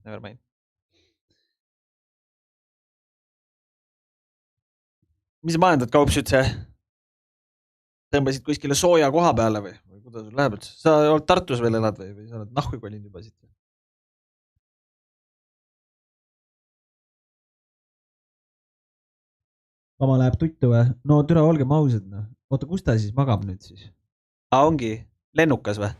never mind. Mis sa majandad kaups üldse? Tõmbasid kuskile sooja koha peale või kuidas sul läheb üldse? Sa oled Tartus veel elad või sa oled nahku kolinud juba siit? Oma läheb tuttu või? No türa, olgem ausad. No. Oota, kus ta siis magab nüüd siis? Ongi lennukas või?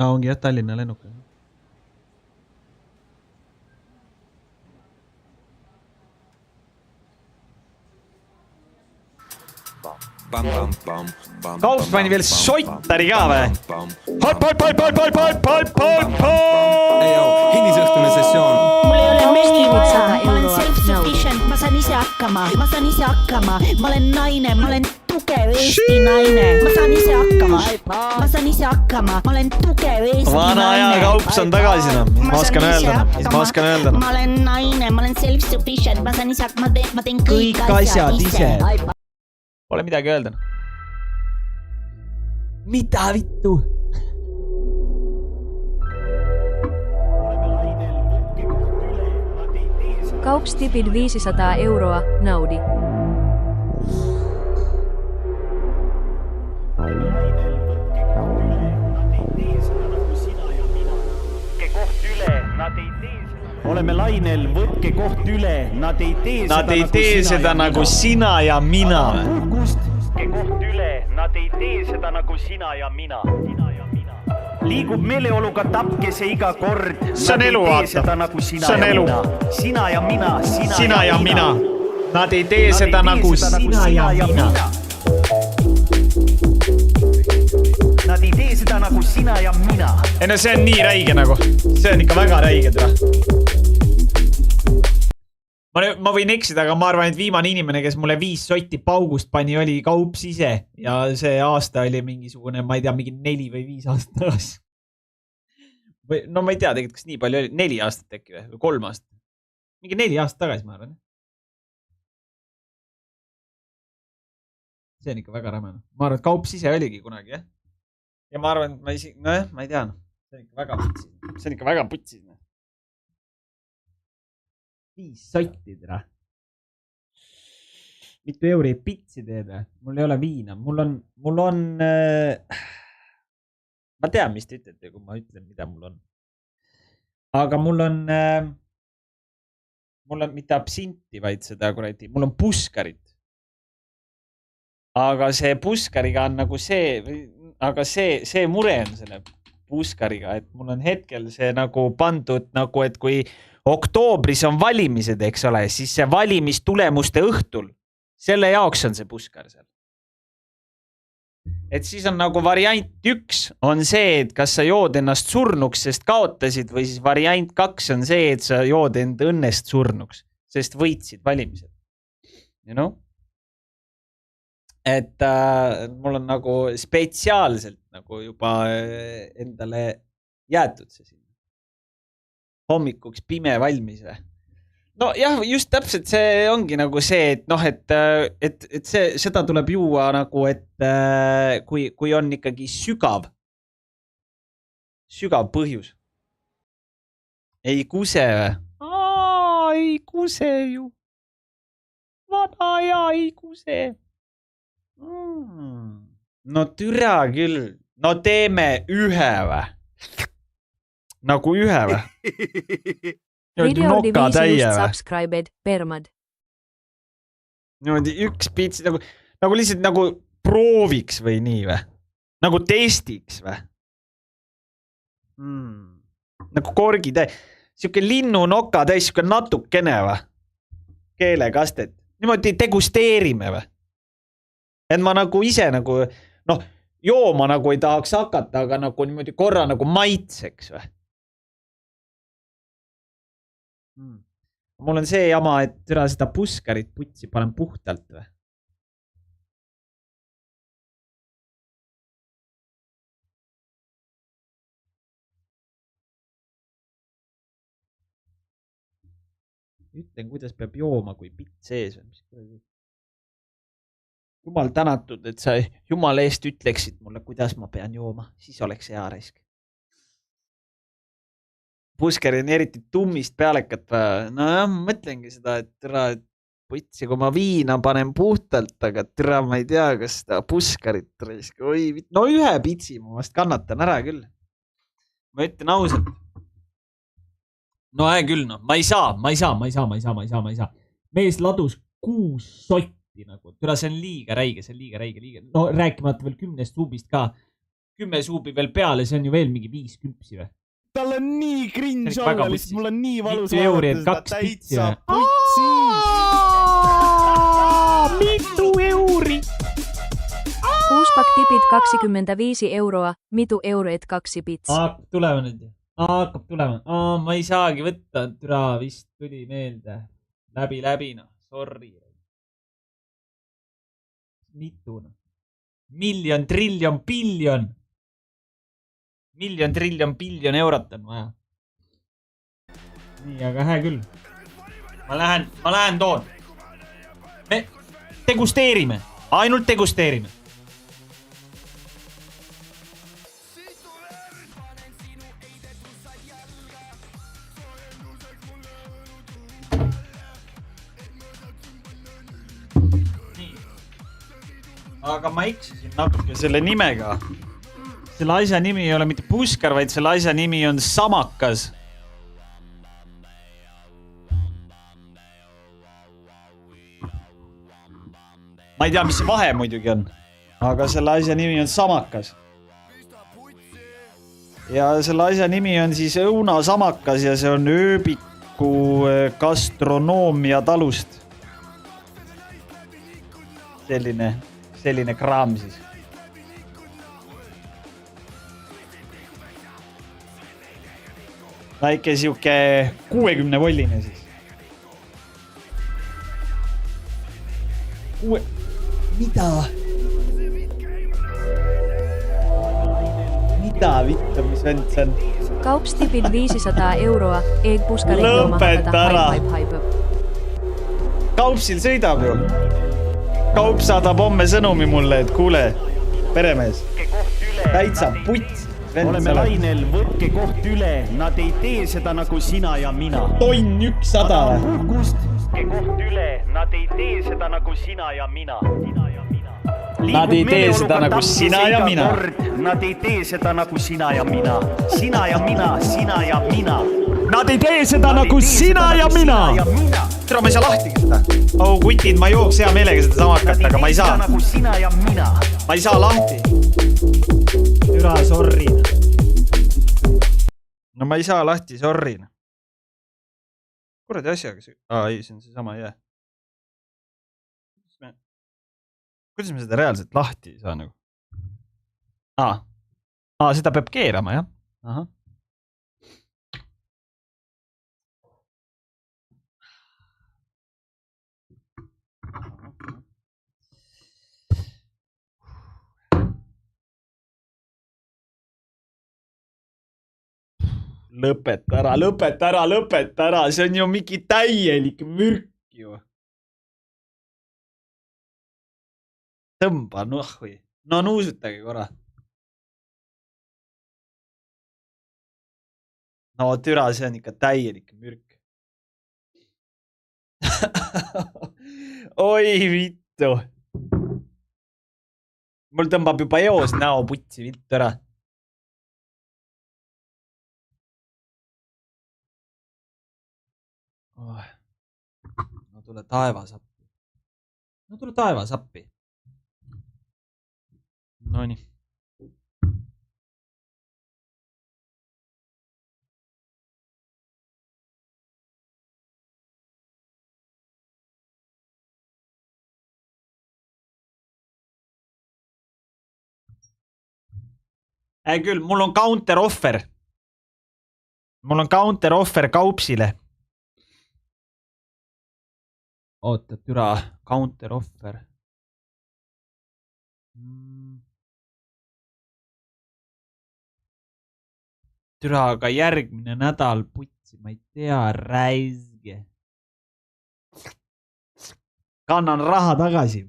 Ongi jah, Tallinna lennukas. Kaups pani veel sottari ka või? Hinnisõhtune sessioon. Mul ei ole mehi vaja, ma olen self-sufficient, ma saan ise hakkama, ma olen naine, ma olen tugev Eesti naine, ma saan ise hakkama, ma olen tugev Eesti naine. Vana aja kaups on tagasi, ma oskan öelda. Ma olen naine, ma olen self-sufficient, ma saan ise hakkama, ma teen kõik asjad ise. Pole midagi öelda. Mida vittu? Kaups tipid 500 euroa, naudi. Oleme lainel, võtke koht üle, nad ei tee seda nagu sina ja mina. Võtke koht üle, nad ei tee seda nagu sina ja mina. Liigub meeleoluga tapkese iga kord. See on elu, vaata. Nagu see on elu. Sina ja mina. Nad ei tee seda nagu sina ja mina. Nad ei tee seda nagu sina ja mina. Ei no see on nii räige nagu. See on ikka väga räige teda. Ma võin eksida, aga ma arvan, et viimane inimene, kes mulle 5 sotti paugust pani, oli kaups ise. Ja see aasta oli mingisugune, ma ei tea, mingi 4 või 5 aastat tagasi. No ma ei tea tegelikult, kas nii palju oli. 4 aastat äkki või 3 aastat. Mingi 4 aastat tagasi, ma arvan. See on ikka väga rämene. Ma arvan, et kaups ise oligi kunagi, jah. Ja ma arvan, et ma ei tea. See on ikka väga putsis. 5 sotti teda. Mitu euri pitsi teeda. Mul ei ole viina. Mul on ma tean, mis te ütlete, kui ma ütlen, mida mul on. Aga mul on mitte absinti, vaid seda kuradi. Mul on puskarit. Aga see puskariga on nagu see mure on selle puskariga, et mul on hetkel see nagu pandud nagu, et kui oktoobris on valimised, eks ole, siis see valimistulemuste õhtul, selle jaoks on see puskar seal. Et siis on nagu variant 1 on see, et kas sa jood ennast surnuks, sest kaotasid, või siis variant 2 on see, et sa jood end õnnest surnuks, sest võitsid valimised. You know? Et mul on nagu spetsiaalselt nagu juba endale jäetud see siin. Hommikuks pime valmis või? No jah, just täpselt see ongi nagu see, et noh, et seda tuleb juua nagu, et kui on ikkagi sügav põhjus. Ei kuse või? Ei kuse ju. Vana ja ei kuse. No türa küll. No teeme ühe või? Nagu ühe või? Videoldi 5 just subscribed, permad. Niimoodi üks pits, nagu lihtsalt nagu prooviks või nii või? Nagu testiks või? Nagu korgi täis. Siuke linnu noka täis, siuke natukene või? Keelekastet. Niimoodi degusteerime või? Et ma nagu ise nagu, noh, jooma nagu ei tahaks hakata, aga nagu niimoodi korra nagu maitseks või? Mul on see jama, et türa seda puskarit putsi panen puhtalt või? Ütlen, kuidas peab jooma, kui pitt sees või? Jumal tänatud, et sa jumala eest ütleksid mulle, kuidas ma pean jooma. Siis oleks hea raisk. Puskeri on eriti tummist pealekat vaja. No jah, ma mõtlengi seda, et türa, putsi, kui ma viina panen puhtalt, aga türa, ma ei tea, kas seda puskarit raisk. No ühe pitsi ma vast kannatan ära küll. Ma ütlen ausalt. No küll, no. Ma ei saa. Mees ladus 6 sotti nagu. Türa, see on liiga räige. No rääkimata veel 10 suubist ka. 10 suubi veel peale, see on ju veel mingi 5 küpsi või? Tal on nii cringe olla, lihtsalt mul on nii valus vaadata seda täitsa putsis. Mitu euri? Puuspak tipid 25 €, mitu euroit 2 pits. Hakkab tulema. Ma ei saagi võtta, türa vist tuli meelde. Läbi, no. Sorry. Mitu, no. Miljon, triljon, biljon. Miljon, triljon, biljon eurot on vaja. Nii, aga hää küll. Ma lähen toon. Me degusteerime. Ainult degusteerime. Nii. Aga ma eksisin natuke selle nimega. Selle asja nimi ei ole mitte Puskar, vaid selle asja nimi on Samakas. Ma ei tea, mis see vahe muidugi on, aga selle asja nimi on Samakas. Ja selle asja nimi on siis Õuna Samakas ja see on Ööbiku gastronoomia talust. Selline kraam siis. Väike siuke 60 volline siis. Mida vittu, mis vend see on? Kaups tipid 500 €, eeg puskarit Lõpeta ära. Kaupsil sõidab ju. Kaup saadab homme sõnumi mulle, et kuule, peremees, täitsa puts. Oleme lainel, võtke koht üle. Nad ei tee seda nagu sina ja mina. Tonn 100. Võtke koht üle. Nad ei tee seda nagu sina ja mina. Nad ei tee seda nagu sina ja mina. Nad ei tee seda nagu sina ja mina. Sina ja mina, sina ja mina. Nad ei tee seda nagu sina ja mina. Tere, ma ei saa lahtigi seda. Oh, kutid, ma jooks hea meelega seda Samakat, aga ma ei saa. Nagu sina ja mina. Ma ei saa lahti. Türa, sorry. No ma ei saa lahti, sorry. Kuradi asjaga see... ei, see on see sama jää. Kuidas me seda reaalselt lahti ei saa nagu? Seda peab keerama, jah? Aha. Lõpeta ära. See on ju mingi täielik mürk ju. Tõmba, nuhhui. No nuusutage korra. No türa, see on ikka täielik mürk. Oi vittu. Mul tõmbab juba eos näo putsi vittu ära. No tule taevas appi. Nonii. Küll, mul on counter offer. Kaupsile. Oota, türa, counter offer. Türa, aga järgmine nädal putsi, ma ei tea, räisge. Kannan raha tagasi.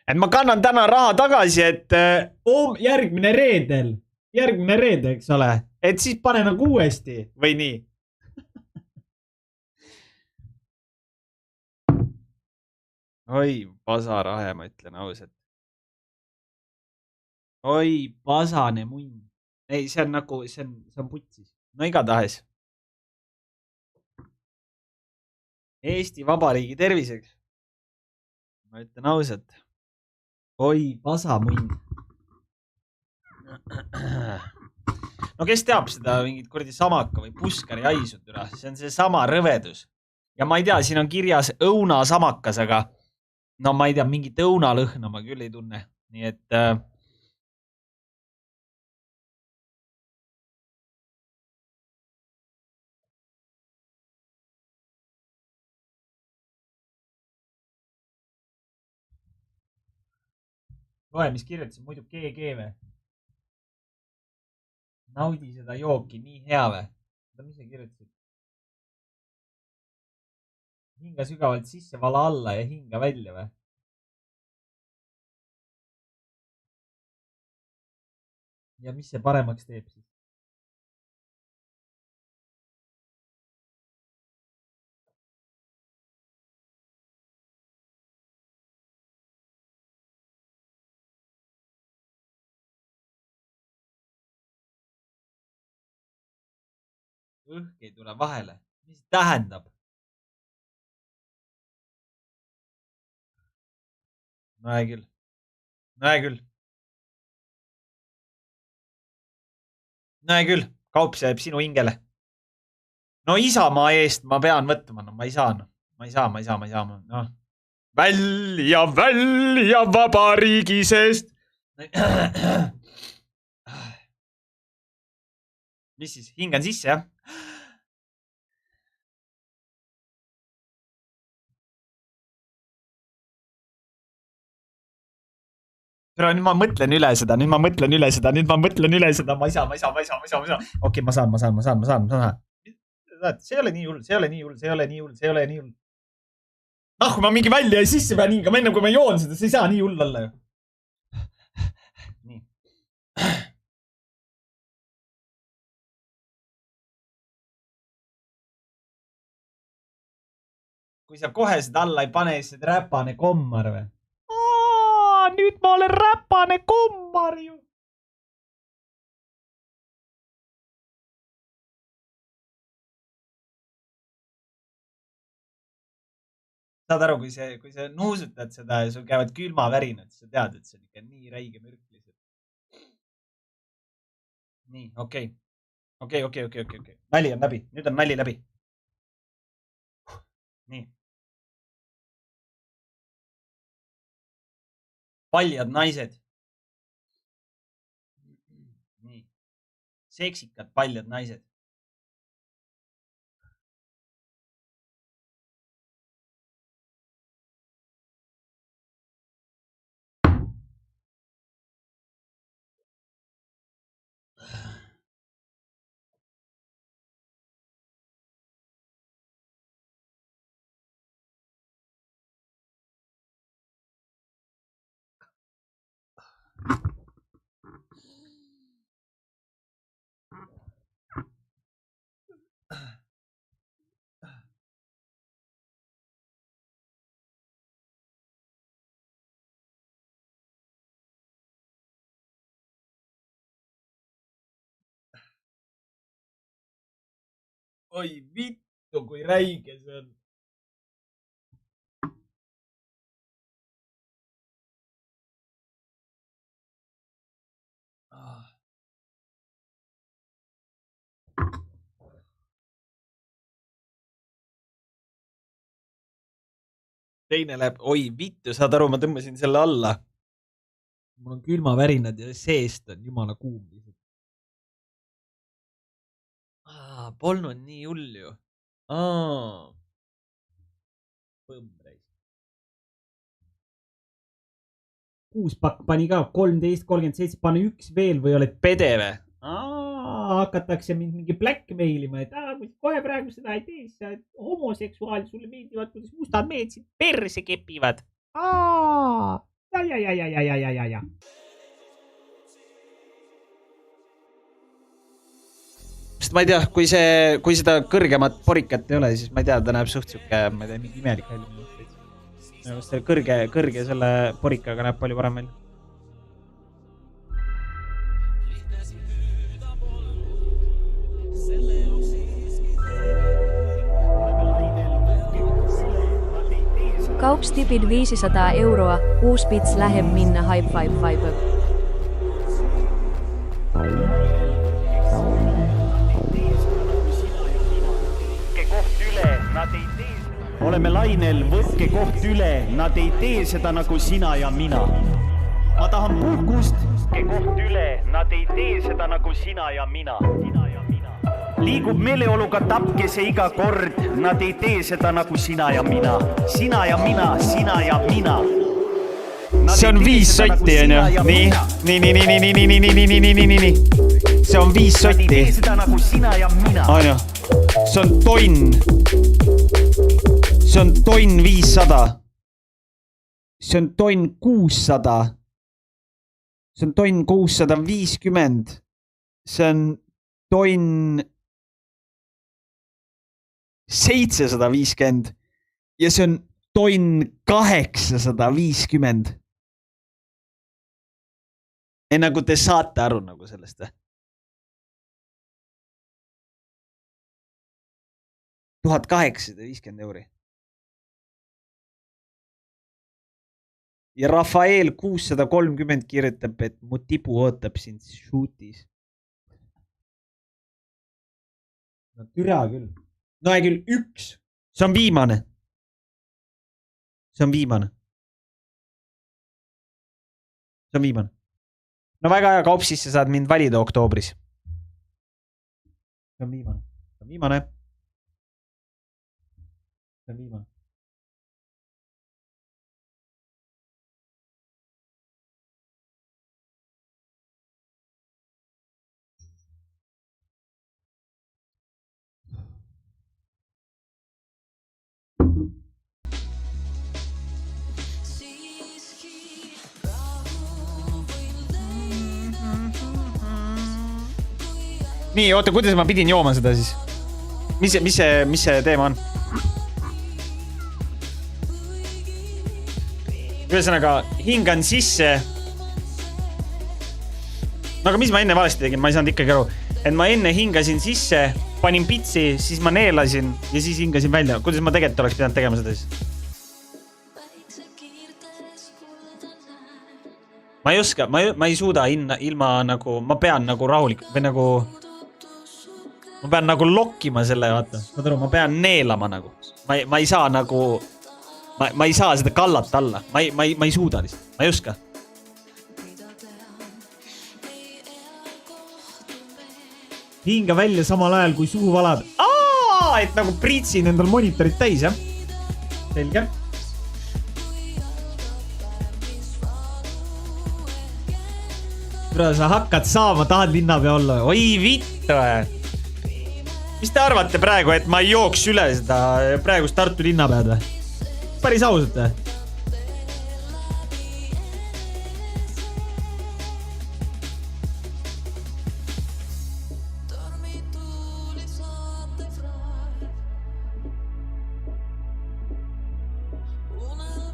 et ma kannan täna raha tagasi, et järgmine reede, eks ole, et siis pane nagu uuesti või nii. Oi, pasarahe, ma ütlen ausalt. Oi, pasane munn. Ei, see on nagu, see on putsis. No igatahes. Eesti Vabariigi terviseks. Ma ütlen ausalt. Oi, pasamunn. No kes teab seda mingit kuradi samaka või puskari haisud üle? See on see sama rõvedus. Ja ma ei tea, siin on kirjas õuna samakas, aga no ma ei tea, mingit õunalõhna ma küll ei tunne. Nii et loe, mis kirjutasin, muidu GG või? Naudi seda jooki, nii hea või? Mis see kirjutasid? Hinga sügavalt sisse, vala alla ja hinga välja või? Ja mis see paremaks teeb siis? Õhk ei tule vahele. Mis tähendab? No hea küll. No hea küll. No hea küll. Kaups jääb sinu hingele. No Isamaa eest ma pean võtma. No ma ei saa. Ma ei saa. No. Välja vabariigi seest. Mis siis? Hingan sisse, jah? Pero nüüd ma mõtlen üle seda. Ma ei saa. Okei, ma saan. See ei ole nii hull. Kui ma mingi välja ja sisse pean hingama, enne kui ma joon seda, see ei saa nii hull olla ju. Nii. Kui sa kohe seda alla ei pane, siis räpane kommar või? Nüüd ma olen räpane kommar ju. Saad aru, kui sa nuusutad seda ja sul käivad külmavärinad, siis sa tead, et see on ikka nii räige mürk lihtsalt. Nii, okei. Nali on läbi. Nüüd on nali läbi. Nii. Paljad naised. Nii. Seksikad paljad naised. Oi vittu, kui räige see on. Teine läheb, oi vittu, saad aru, ma tõmbasin selle alla. Mul on külmavärinad ja seest on jumala kuum. Polnud nii hull ju. Põmbreis. 6 pakk pani ka 13.37, pane üks veel või oled pede või? Hakatakse mind mingi blackmailima, et kui kohe praegu seda ei tee, siis sa oled homoseksuaal, sulle meeldivad, kuidas mustad mehed sind perse kepivad. Ja ja. Sest ma ei tea, kui seda kõrgemat porikat ei ole, siis ma ei tea, ta näeb suht siuke, ma ei tea, mingi imelik välja. Kõrge selle porikaga näeb palju parem välja. Kaupstipid 500 euroa, uus pits läheb minna Hype 5. Oleme lainel, võtke koht üle, nad ei tee seda nagu sina ja mina. Ma tahan puhkust, võtke koht üle, nad ei tee seda nagu sina ja mina. Liigub meeleoluga tapkese iga kord, nad ei tee seda nagu sina ja mina. Sina ja mina, sina ja mina. See on 5 sotti, on ju? Nii. See on 5 sotti. Nad ei tee seda nagu sina ja mina. On ju? See on tonn. See on tonn 500. See on tonn 600. See on tonn 650. See on tonn 750 ja see on tonn 850. Nagu te saate aru nagu sellest. 1850 euri. Ja Rafael 630 kirjutab, et mu tibu ootab sind shootis. No türa küll. No ei küll 1. See on viimane. See on viimane. See on viimane. No väga hea kaup, siis sa saad mind valida oktoobris. See on viimane. See on viimane. See on viimane. Nii, oota, kuidas ma pidin jooma seda siis? Mis see teema on? Ühesõnaga, hingan sisse. No aga mis ma enne valesti tegin? Ma ei saanud ikkagi aru. Et ma enne hingasin sisse, panin pitsi, siis ma neelasin ja siis hingasin välja. Kuidas ma tegelikult oleks pidanud tegema seda siis? Ma ei oska, ma ei suuda ilma nagu, ma pean nagu rahulik või nagu... Ma pean nagu lokkima selle, vaata. Ma pean neelama nagu. Ma ei saa nagu... Ma ei saa seda kallata alla. Ma ei suuda lihtsalt. Ma ei oska. Hinga välja samal ajal, kui suhu valad. Et nagu priitsin endal monitorid täis, jah? Selge. Kuule, sa hakkad saama, tahad linnapea olla. Oi, vittu! Mis te arvate praegu, et ma ei jooks üle seda praegust Tartu linnapead või? Päris ausalt või?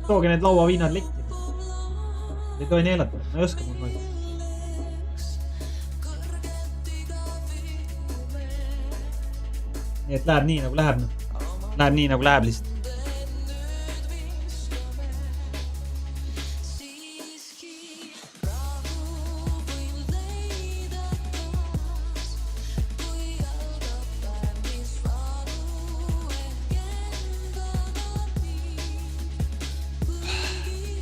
Tooge need lauaviinad lekki. Ei tohi neelata, ma ei oska muud mõelda. Nii et läheb nii nagu läheb. Läheb nii nagu läheb lihtsalt.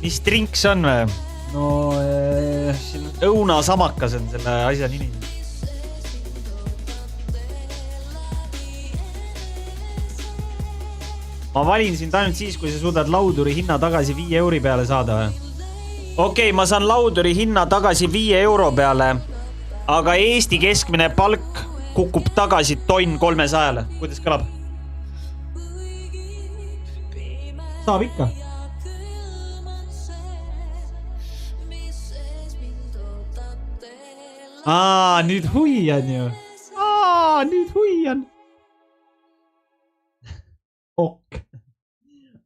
Mis drinks on või? No õunasamakas on selle asja nimi. Ma valin sind ainult siis, kui sa suudad lauduri hinna tagasi 5 euri peale saada või? Okei, ma saan lauduri hinna tagasi 5 euro peale, aga Eesti keskmine palk kukub tagasi tonn 300-le. Kuidas kõlab? Saab ikka. Nüüd huian ju. Nüüd huian. Ok.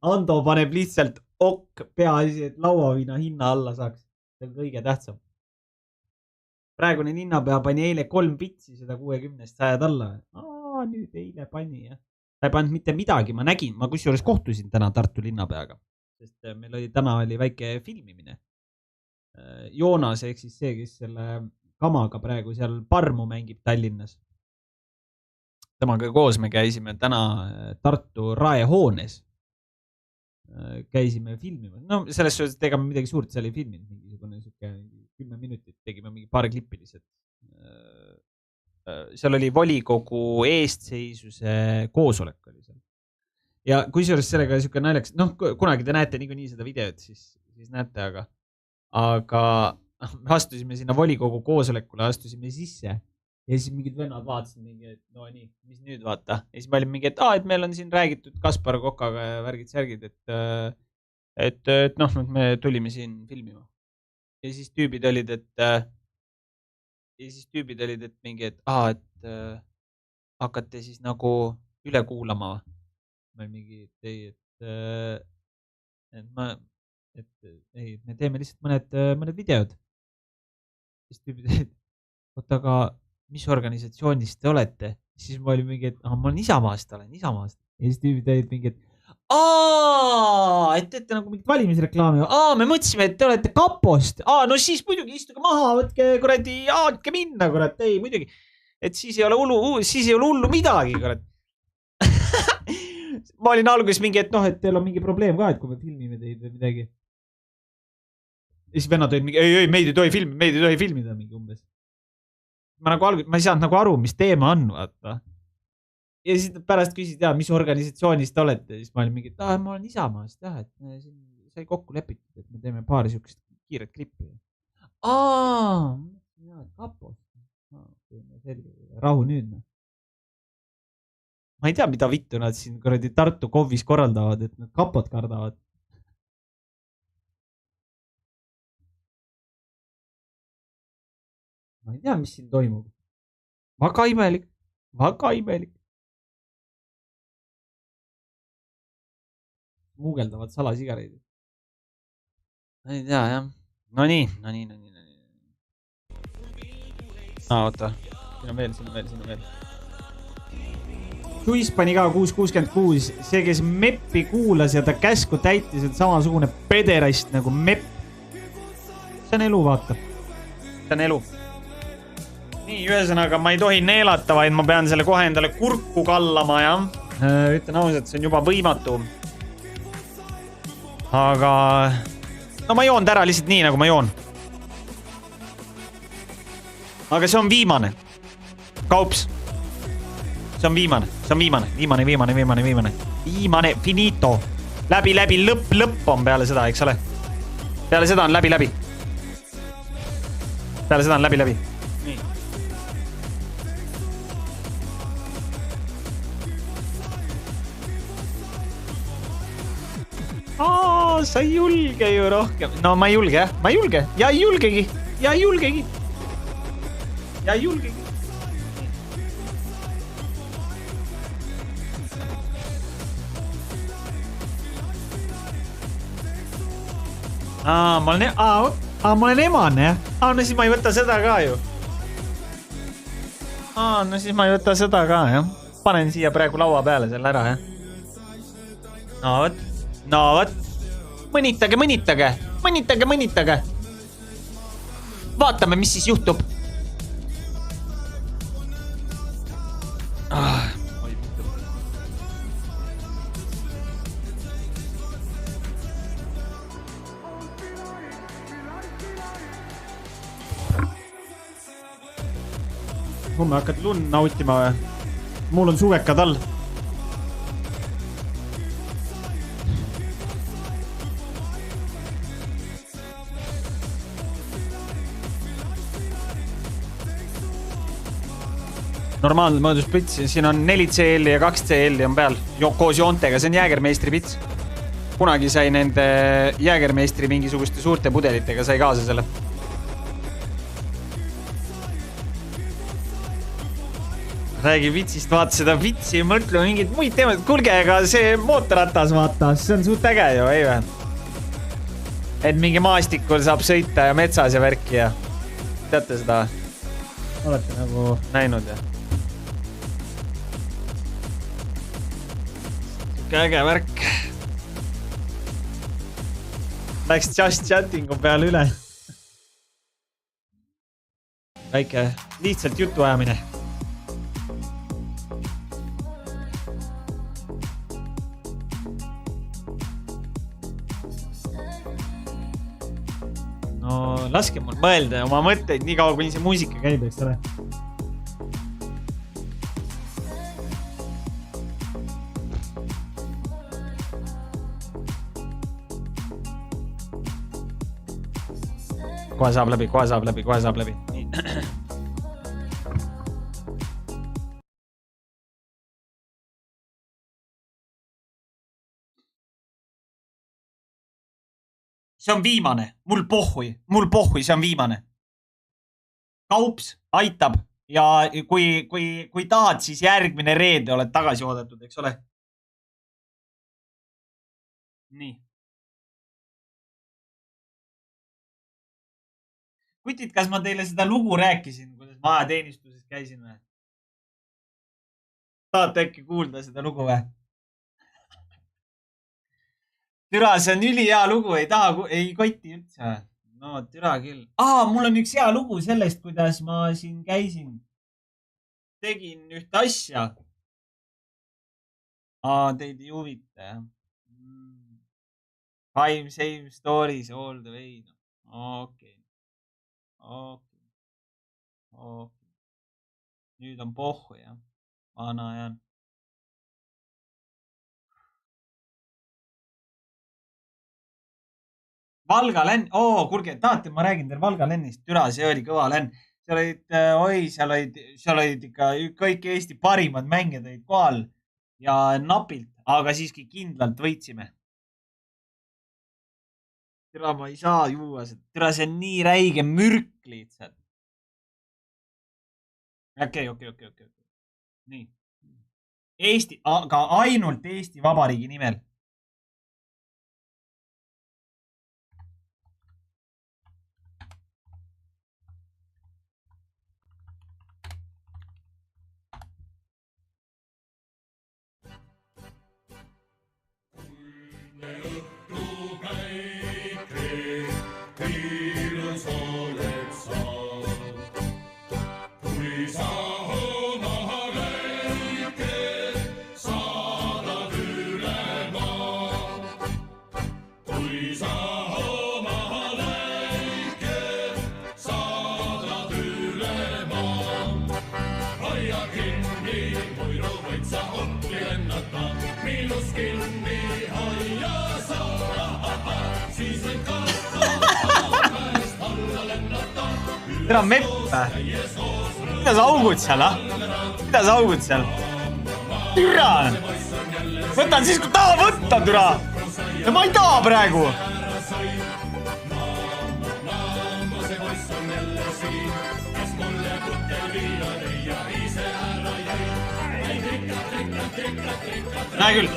Ando paneb lihtsalt ok peaasi, et lauaviina hinna alla saaks. See on kõige tähtsam. Praegune linnapea pani eile 3 pitsi seda 60-st sajad alla. Nüüd eile pani, jah. Ta ei pannud mitte midagi, ma nägin, ma kusjuures kohtusin täna Tartu linnapeaga, sest meil oli täna väike filmimine. Joonas ehk siis see, kes selle kamaga praegu seal Parmu mängib Tallinnas. Temaga koos me käisime täna Tartu raehoones. Käisime filmima. No selles suhtes tegime midagi suurt, seal ei filminud mingisugune 10 minutit, tegime mingi paar klippilised. Seal oli volikogu eestseisuse koosolek oli seal. Ja kui seejuures sellega siuke naljaks, kunagi te näete niikuinii seda videot, siis näete, aga me astusime sinna volikogu koosolekule, astusime sisse ja siis mingid vennad vaatasid mingi, et no nii, mis nüüd vaata. Ja siis ma olin mingi, et meil on siin räägitud Kaspar Kokaga ja värgid-särgid, et me tulime siin filmima. Ja siis tüübid olid, et mingi, et hakkate siis nagu üle kuulama. Ma mingi, me teeme lihtsalt mõned videod. Siis tüübid olid, aga mis organisatsioonist te olete? Siis ma olin mingi, et ma olen Isamaast. Ja siis tüübid olid mingi, et teete nagu mingit valimisreklaami. Me mõtlesime, et te olete kapost. No siis muidugi istuge maha, võtke kuradi, võtke minna, kurat. Ei, muidugi. Et siis ei ole hullu midagi, kurat. Ma olin alguses mingi, et teil on mingi probleem ka, et kui me filmime teid või midagi. Ja siis vennad olid mingi, ei, meid ei tohi filmida mingi umbes. Ma ei saanud nagu aru, mis teema on, vaata. Ja siis pärast küsid, mis organisatsioonist olete. Siis ma olin mingi, et ma olen Isamaast, et me sai kokku lepitud, et me teeme paar siukest kiiret klippi. Kapos. Rahu nüüd. Ma ei tea, mida vittu nad siin kuradi Tartu KOV-is korraldavad, et nad kapot kardavad. Ma ei tea, mis siin toimub. Väga imelik. Muugeldavad salasigareid. Ma ei tea, jah. No nii. Oota. Siin on veel. Tuis pani ka 666. See, kes Meppi kuulas ja ta käsku täitis, et samasugune pederast nagu Mepp. See on elu, vaata. See on elu. Nii, ühesõnaga, ma ei tohi neelata, vaid ma pean selle kohe endale kurku kallama, jah. Ütlen ausalt, see on juba võimatu. Aga ma joon ära lihtsalt nii, nagu ma joon. Aga see on viimane. Kaups. See on viimane. Viimane, finito. Läbi, lõpp on peale seda, eks ole. Peale seda on läbi. Nii. Sa ei julge ju rohkem. No ma ei julge, jah. Ma ei julge. Ja ei julgegi. Ma olen emane, jah. No siis ma ei võta seda ka ju. jah. Panen siia praegu laua peale selle ära, jah. No võt. Mõnitage. Vaatame, mis siis juhtub. Homme hakkad lund nautima või? Mul on suvekad all. Normaalne mõõdus pits, siin on 4 CL ja 2 CL on peal koos joontega, see on Jäägermeistri pits. Kunagi sai nende Jäägermeistri mingisuguste suurte pudelitega, sai kaasa selle. räägi vitsist, vaata seda vitsi, mõtle mingid muid teemad. Kuulge, ega see mootorratas vaata, see on suht äge ju, ei või? Et mingi maastikul saab sõita ja metsas ja värki ja teate seda? Olete nagu näinud ja? Äge värk. Läks just chattingu peale üle. Väike lihtsalt jutu ajamine. No laske mul mõelda oma mõtteid nii kaua, kuni see muusika käib, eks ole. Kohe saab läbi. See on viimane. Mul pohhui, see on viimane. Kaups aitab ja kui tahad, siis järgmine reede oled tagasi oodatud, eks ole? Nii. Kutid, kas ma teile seda lugu rääkisin, kuidas ma ajateenistuses käisin või? Tahate äkki kuulda seda lugu või? Türa, see on üli hea lugu, ei kotti üldse. No, türa küll. Mul on üks hea lugu sellest, kuidas ma siin käisin. Tegin ühte asja. Teid ei huvita, jah. Time same stories all the way. Okei. Nüüd on pohhu, jah. Vana jään. Valga länn. Kurge, tahate, ma räägin teil Valga lännist. Türa, see oli kõva länn. Seal olid ikka kõik Eesti parimad mängijad olid kohal ja napilt, aga siiski kindlalt võitsime. Türa, ma ei saa juua seda. Türa, see on nii räige mürk lihtsalt. Okei. Nii. Eesti, aga ainult Eesti Vabariigi nimel. Tere on meppe. Mida sa augud seal, Türa! Võtan siis, kui taha võtta, türa! Ja ma ei taha praegu! Näe küll.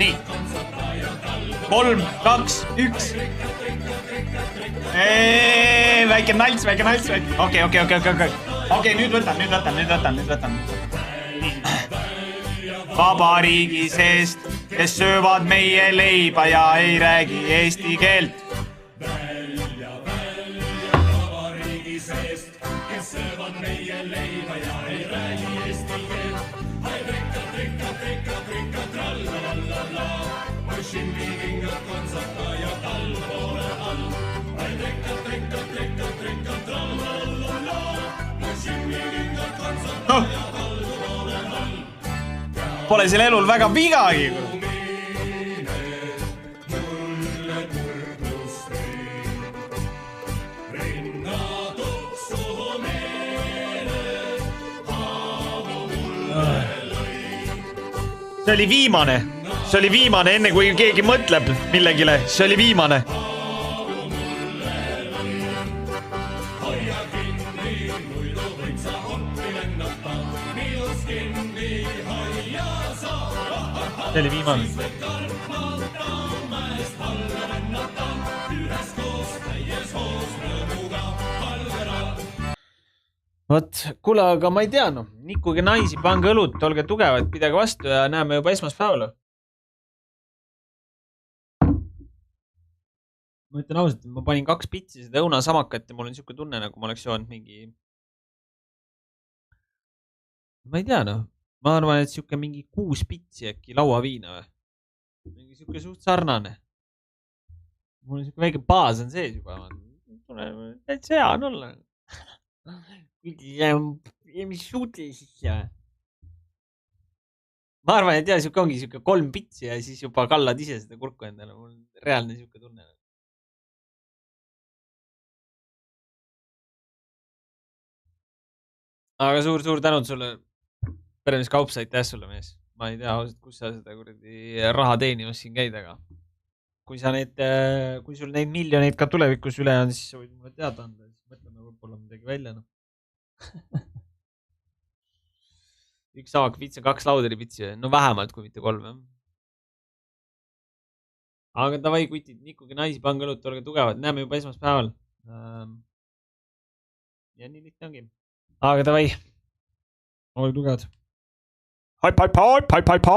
Nii. 3, 2, 1. Väike nalts. Okei, nüüd võtan. Vabariigi seest, kes söövad meie leiba ja ei räägi eesti keelt. Vabariigi seest, kes söövad meie leiba ja ei räägi eesti keelt. Hai trikka, trallala, Oshimbi kingad kontsata ja tal pole all. Hai trikka, trallala, Oshimbi kingad kontsata ja tal pole all. Pole seal elul väga vigagi. See oli viimane, enne kui keegi mõtleb millegile. See oli viimane. See oli viimane. Vot, kuule, aga ma ei tea, noh. Nikkuge naisi, pange õlut, olge tugevad, pidage vastu ja näeme juba esmaspäeval. Ma ütlen ausalt, ma panin 2 pitsi seda õunasamakat ja mul on siuke tunne, nagu ma oleks joonud mingi... Ma ei tea, noh. Ma arvan, et siuke mingi 6 pitsi äkki lauaviina või. Mingi siuke suht sarnane. Mul on siuke väike baas on sees juba. Täitsa hea on olla. Mis suuti siis jah? Ma arvan, et jah, siuke ongi siuke 3 pitsi ja siis juba kallad ise seda kurku endale. Mul on reaalne siuke tunne. Aga suur tänud sulle. Peremis kaups, aitäh sulle, mees. Ma ei tea, kus sa seda kuradi raha teenimas siin käid, aga kui sul neid miljoneid ka tulevikus üle on, siis sa võid mulle teada anda. Siis mõtleme võib-olla midagi välja. No. Üks avak pits ja 2 lauderi pitsi. No vähemalt, kui mitte 3. Aga davai, kutid, Nikuge naisi, pange õlut, olge tugevad. Näeme juba esmaspäeval. Ja nii lihtne ongi. Aga davai. Olge tugevad. Hype.